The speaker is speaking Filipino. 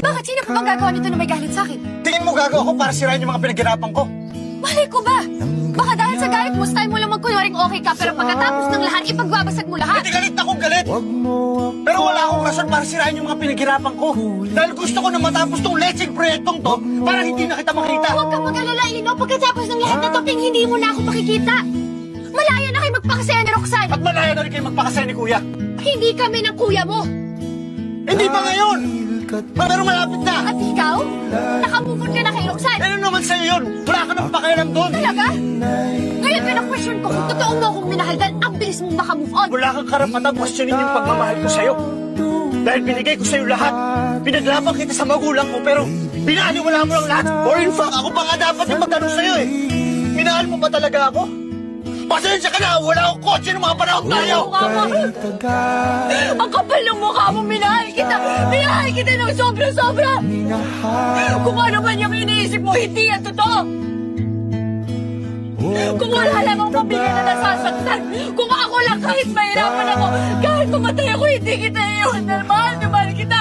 Bakit? Sino pa bang gagawa nito na may galit sa akin? Tingin mo gagawa ko para sirain yung mga pinaghirapan ko? Malay ko ba? Baka dahil sa galit mo, style mo lang magkunwaring okay ka, pero pagkatapos ng lahat, ipagbabasag mo lahat. Hindi galit akong galit. Pero wala akong rason para sirain yung mga pinaghirapan ko. Dahil gusto ko na matapos tong lecheng proyektong to para hindi na kita makita. Huwag kang mag-alala, Ino. Pagkatapos ng lahat na to, hindi mo na ako makikita. Malaya na kayo magpakasaya ni Roxanne. At malaya na rin kayo magpakasaya ni Kuya. Hindi kami ng kuya mo. Hindi ba ngayon? Pero malapit na. At ikaw? Nakamove on ka na kay Roxanne. Ano naman sa'yo yun? Wala ka nang pakialam doon. Talaga? Ngayon pina-question ko kung totoo mo akong minahal dahil ang bilis mong makamove on. Wala kang karapatang questionin yung pagmamahal ko sa'yo. Dahil binigay ko sa'yo lahat. Pinaglaban kita sa magulang mo pero binaliwala mo lang lahat. Or in fact, ako pa nga dapat yung magtanong sa'yo eh. Minahal mo ba talaga ako? Pasensya ka na, wala akong kotse ng mga panahon tayo! Ang kapal ng mukha mo, minahal kita! Minahal kita ng sobra-sobra! Kung ano man yung iniisip mo, hindi yan totoo! Kung wala lang akong pamilya na nasasaktan, kung ako lang kahit mahirapan ako, kahit mamatay ako, hindi kita iyon dahil mahal na mahal kita!